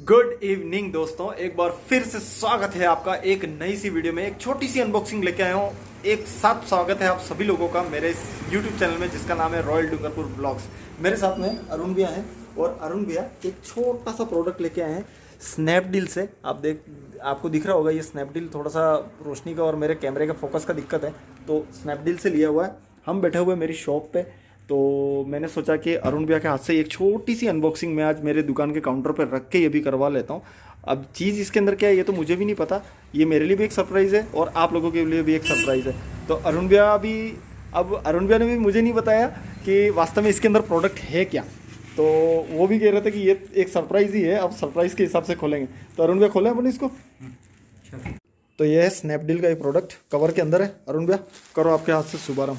Good evening दोस्तों, एक बार फिर से स्वागत है आपका एक नई सी वीडियो में। एक छोटी सी अनबॉक्सिंग लेके आया हूँ। एक साथ स्वागत है आप सभी लोगों का मेरे इस यूट्यूब चैनल में जिसका नाम है रॉयल डूंगरपुर ब्लॉग्स। मेरे साथ में अरुण भैया हैं और अरुण भैया एक छोटा सा प्रोडक्ट लेके आए हैं स्नैपडील से। आपको दिख रहा होगा ये स्नैपडील, थोड़ा सा रोशनी का और मेरे कैमरे का फोकस का दिक्कत है, तो स्नैपडील से लिया हुआ है। हम बैठे हुए मेरी शॉप पे, तो मैंने सोचा कि अरुण भैया के हाथ से एक छोटी सी अनबॉक्सिंग मैं आज मेरे दुकान के काउंटर पर रख के ये भी करवा लेता हूँ। अब चीज़ इसके अंदर क्या है ये तो मुझे भी नहीं पता, ये मेरे लिए भी एक सरप्राइज़ है और आप लोगों के लिए भी एक सरप्राइज़ है। तो अरुण भैया ने भी मुझे नहीं बताया कि वास्तव में इसके अंदर प्रोडक्ट है क्या, तो वो भी कह रहे थे कि ये एक सरप्राइज़ ही है। अब सरप्राइज़ के हिसाब से खोलेंगे, तो अरुण भैया खोलें अपन इसको। तो ये है स्नैपडील का ये प्रोडक्ट, कवर के अंदर है। अरुण भैया करो आपके हाथ से शुभारंभ।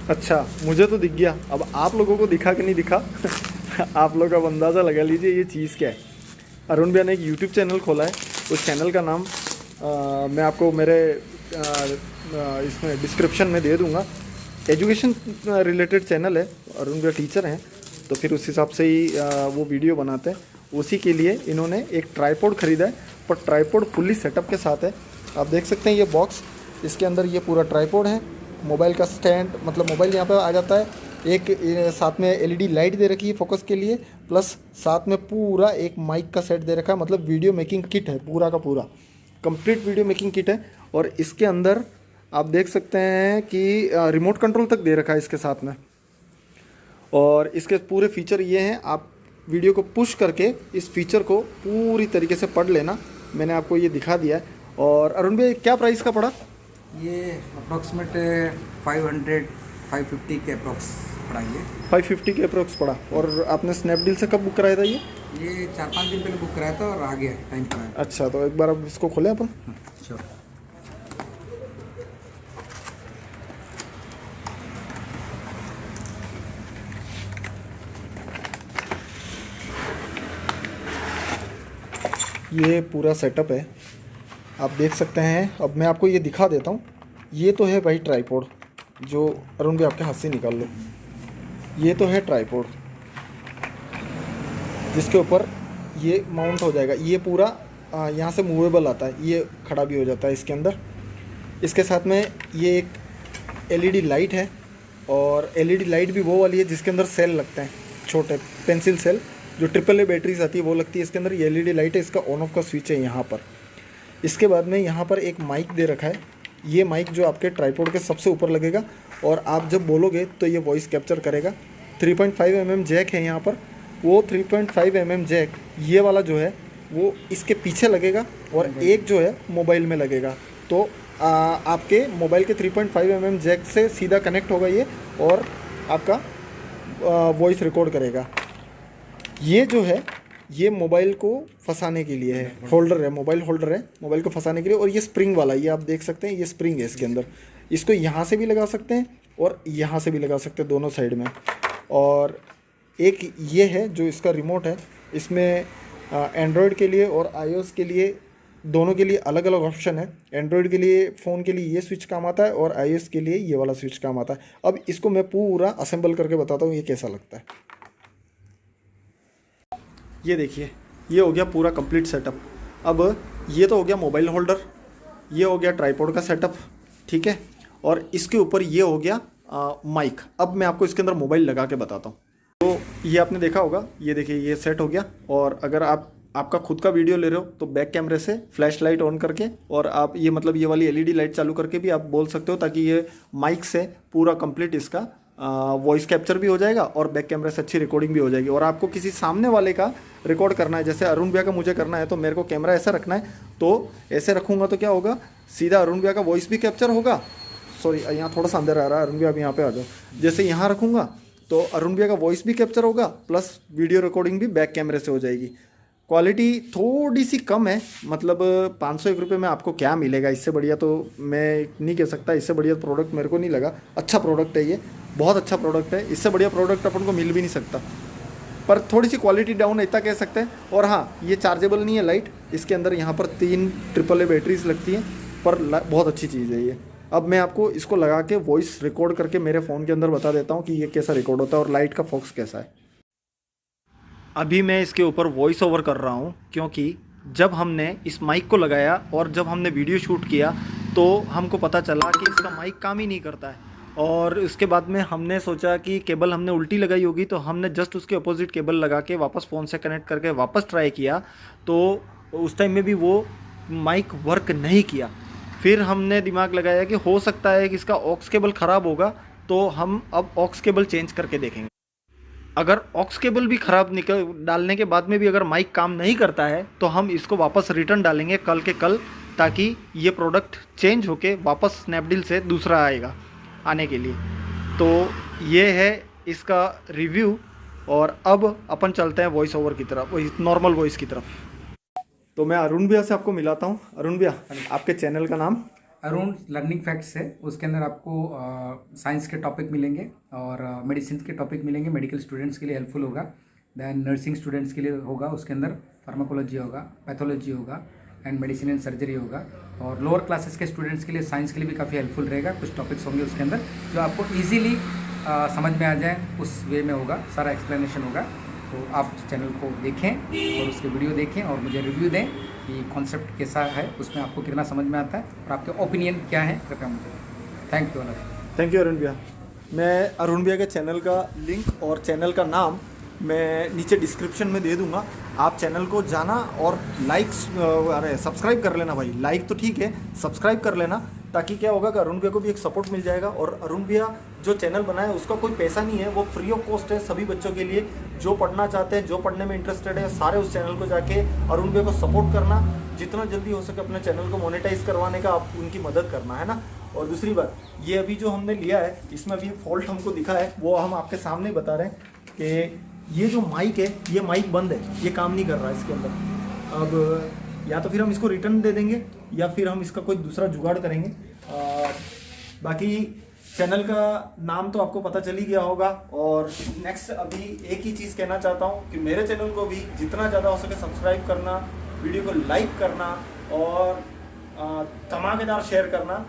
अच्छा, मुझे तो दिख गया, अब आप लोगों को दिखा कि नहीं दिखा आप लोग अब अंदाज़ा लगा लीजिए ये चीज़ क्या है। अरुण भैया ने एक यूट्यूब चैनल खोला है, उस चैनल का नाम मैं आपको मेरे इसमें डिस्क्रिप्शन में दे दूंगा। एजुकेशन रिलेटेड चैनल है, अरुण भैया टीचर हैं, तो फिर उस हिसाब से ही वो वीडियो बनाते हैं। उसी के लिए इन्होंने एक ट्राईपोड ख़रीदा है, पर ट्राईपोड फुल्ली सेटअप के साथ है। आप देख सकते हैं ये बॉक्स, इसके अंदर ये पूरा ट्राईपोड है, मोबाइल का स्टैंड, मतलब मोबाइल यहाँ पे आ जाता है, एक साथ में एलईडी लाइट दे रखी है फोकस के लिए, प्लस साथ में पूरा एक माइक का सेट दे रखा है। मतलब वीडियो मेकिंग किट है, पूरा का पूरा कंप्लीट वीडियो मेकिंग किट है। और इसके अंदर आप देख सकते हैं कि रिमोट कंट्रोल तक दे रखा है इसके साथ में। और इसके पूरे फीचर ये हैं, आप वीडियो को पुश करके इस फीचर को पूरी तरीके से पढ़ लेना। मैंने आपको ये दिखा दिया है। और अरुण भाई क्या प्राइस का पड़ा? ये अप्रॉक्सीमेट 550 के अप्रॉक्स पड़ा। ये 550 के अप्रॉक्स पड़ा। और आपने स्नैपडील से कब बुक कराया था ये? 4-5 दिन पहले बुक कराया था और आ गया टाइम पर आया। अच्छा, तो एक बार अब इसको खोलें अपन। श्योर। ये पूरा सेटअप है, आप देख सकते हैं। अब मैं आपको ये दिखा देता हूँ। ये तो है भाई ट्राईपोड, जो अरुण भाई आपके हाथ से निकाल लो। ये तो है ट्राईपोड जिसके ऊपर ये माउंट हो जाएगा। ये पूरा यहाँ से मूवेबल आता है, ये खड़ा भी हो जाता है इसके अंदर। इसके साथ में ये एक एलईडी लाइट है, और एलईडी लाइट भी वो वाली है जिसके अंदर सेल लगते हैं, छोटे पेंसिल सेल, जो AAA बैटरीज आती है वो लगती है इसके अंदर। ये एलईडी लाइट है, इसका ऑन ऑफ का स्विच है यहाँ पर। इसके बाद में यहाँ पर एक माइक दे रखा है। ये माइक जो आपके ट्राईपोड के सबसे ऊपर लगेगा, और आप जब बोलोगे तो ये वॉइस कैप्चर करेगा। 3.5 mm जैक है यहाँ पर। वो 3.5 mm जैक ये वाला जो है वो इसके पीछे लगेगा, और एक जो है मोबाइल में लगेगा। तो आपके मोबाइल के 3.5 mm जैक से सीधा कनेक्ट होगा ये, और आपका वॉइस रिकॉर्ड करेगा। ये जो है ये मोबाइल को फंसाने के लिए है, होल्डर है, मोबाइल होल्डर है, मोबाइल को फंसाने के लिए। और ये स्प्रिंग वाला, ये आप देख सकते हैं, ये स्प्रिंग है इसके अंदर। इसको यहाँ से भी लगा सकते हैं और यहाँ से भी लगा सकते हैं, दोनों साइड में। और एक ये है जो इसका रिमोट है, इसमें एंड्रॉयड के लिए और iOS के लिए, दोनों के लिए अलग अलग ऑप्शन है। एंड्रॉयड के लिए, फ़ोन के लिए ये स्विच काम आता है, और iOS के लिए ये वाला स्विच काम आता है। अब इसको मैं पूरा असेंबल करके बताता हूँ ये कैसा लगता है। ये देखिए, ये हो गया पूरा कंप्लीट सेटअप। अब ये तो हो गया मोबाइल होल्डर, ये हो गया ट्राईपोड का सेटअप, ठीक है। और इसके ऊपर ये हो गया माइक। अब मैं आपको इसके अंदर मोबाइल लगा के बताता हूँ। तो ये आपने देखा होगा, ये देखिए ये सेट हो गया। और अगर आपका खुद का वीडियो ले रहे हो तो बैक कैमरे से फ्लैश लाइट ऑन करके, और आप ये मतलब ये वाली एलईडी लाइट चालू करके भी आप बोल सकते हो, ताकि ये माइक से पूरा कंप्लीट इसका वॉइस कैप्चर भी हो जाएगा और बैक कैमरे से अच्छी रिकॉर्डिंग भी हो जाएगी। और आपको किसी सामने वाले का रिकॉर्ड करना है, जैसे अरुण भैया का मुझे करना है, तो मेरे को कैमरा ऐसा रखना है, तो ऐसे रखूँगा तो क्या होगा, सीधा अरुण भैया का वॉइस भी कैप्चर होगा। सॉरी, यहाँ थोड़ा सा अंदर आ रहा है, अरुण भैया अब यहाँ पे आ जाओ। जैसे यहाँ रखूँगा तो अरुण भैया का वॉइस भी कैप्चर होगा, प्लस वीडियो रिकॉर्डिंग भी बैक कैमरे से हो जाएगी। क्वालिटी थोड़ी सी कम है, मतलब 501 रुपये में आपको क्या मिलेगा, इससे बढ़िया तो मैं नहीं कह सकता, इससे बढ़िया प्रोडक्ट मेरे को नहीं लगा। अच्छा प्रोडक्ट है ये, बहुत अच्छा प्रोडक्ट है, इससे बढ़िया प्रोडक्ट अपन को मिल भी नहीं सकता, पर थोड़ी सी क्वालिटी डाउन इतना कह सकते हैं। और हाँ, ये चार्जेबल नहीं है लाइट, इसके अंदर यहाँ पर 3 AAA बैटरीज लगती हैं, पर बहुत अच्छी चीज़ है ये। अब मैं आपको इसको लगा के वॉइस रिकॉर्ड करके मेरे फ़ोन के अंदर बता देता हूँ कि ये कैसा रिकॉर्ड होता है और लाइट का फोकस कैसा है। अभी मैं इसके ऊपर वॉइस ओवर कर रहा हूँ, क्योंकि जब हमने इस माइक को लगाया और जब हमने वीडियो शूट किया तो हमको पता चला कि इसका माइक काम ही नहीं करता है। और उसके बाद में हमने सोचा कि केबल हमने उल्टी लगाई होगी, तो हमने जस्ट उसके अपोजिट केबल लगा के वापस फ़ोन से कनेक्ट करके वापस ट्राई किया, तो उस टाइम में भी वो माइक वर्क नहीं किया। फिर हमने दिमाग लगाया कि हो सकता है कि इसका ऑक्स केबल ख़राब होगा, तो हम अब ऑक्स केबल चेंज करके देखेंगे। अगर ऑक्स केबल भी ख़राब निकल डालने के बाद में भी अगर माइक काम नहीं करता है, तो हम इसको वापस रिटर्न डालेंगे कल के कल, ताकि ये प्रोडक्ट चेंज होके वापस स्नैपडील से दूसरा आएगा आने के लिए। तो ये है इसका रिव्यू, और अब अपन चलते हैं वॉइस ओवर की तरफ, नॉर्मल वॉइस की तरफ। तो मैं अरुण भैया से आपको मिलाता हूँ। अरुण भैया, आपके चैनल का नाम? अरुण लर्निंग फैक्ट्स है। उसके अंदर आपको साइंस के टॉपिक मिलेंगे और मेडिसिन के टॉपिक मिलेंगे। मेडिकल स्टूडेंट्स के लिए हेल्पफुल होगा, दैन नर्सिंग स्टूडेंट्स के लिए होगा, उसके अंदर फार्माकोलॉजी होगा, पैथोलॉजी होगा एंड मेडिसिन एंड सर्जरी होगा। और लोअर क्लासेस के स्टूडेंट्स के लिए साइंस के लिए भी काफ़ी हेल्पफुल रहेगा। कुछ टॉपिक्स होंगे उसके अंदर जो आपको ईजिली समझ में आ जाए, उस वे में होगा, सारा एक्सप्लेनेशन होगा। तो आप उस चैनल को देखें और उसके वीडियो देखें और मुझे रिव्यू दें कि कॉन्सेप्ट कैसा है, उसमें आपको कितना समझ में आता है और आपके ओपिनियन क्या है, कृपया मुझे। Thank you Arun. Thank you Arun भैया। मैं अरुण भैया के चैनल का लिंक और चैनल का नाम मैं नीचे डिस्क्रिप्शन में दे दूंगा। आप चैनल को जाना और सब्सक्राइब कर लेना भाई। लाइक तो ठीक है, सब्सक्राइब कर लेना, ताकि क्या होगा कि अरुण भैया को भी एक सपोर्ट मिल जाएगा। और अरुण भैया जो चैनल बनाए उसका कोई पैसा नहीं है, वो फ्री ऑफ कॉस्ट है सभी बच्चों के लिए। जो पढ़ना चाहते हैं, जो पढ़ने में इंटरेस्टेड है, सारे उस चैनल को जाके अरुण भैया को सपोर्ट करना, जितना जल्दी हो सके अपने चैनल को मोनेटाइज करवाने का आप उनकी मदद करना, है ना। और दूसरी बात, ये अभी जो हमने लिया है इसमें अभी फॉल्ट हमको दिखा है, वो हम आपके सामने बता रहे हैं कि ये जो माइक है, ये माइक बंद है, ये काम नहीं कर रहा है इसके अंदर। अब या तो फिर हम इसको रिटर्न दे देंगे या फिर हम इसका कोई दूसरा जुगाड़ करेंगे। बाकी चैनल का नाम तो आपको पता चल ही गया होगा। और नेक्स्ट अभी एक ही चीज़ कहना चाहता हूँ कि मेरे चैनल को भी जितना ज़्यादा हो सके सब्सक्राइब करना, वीडियो को लाइक करना और धमाकेदार शेयर करना।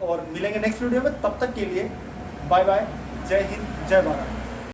और मिलेंगे नेक्स्ट वीडियो में, तब तक के लिए बाय बाय, जय हिंद, जय भारत।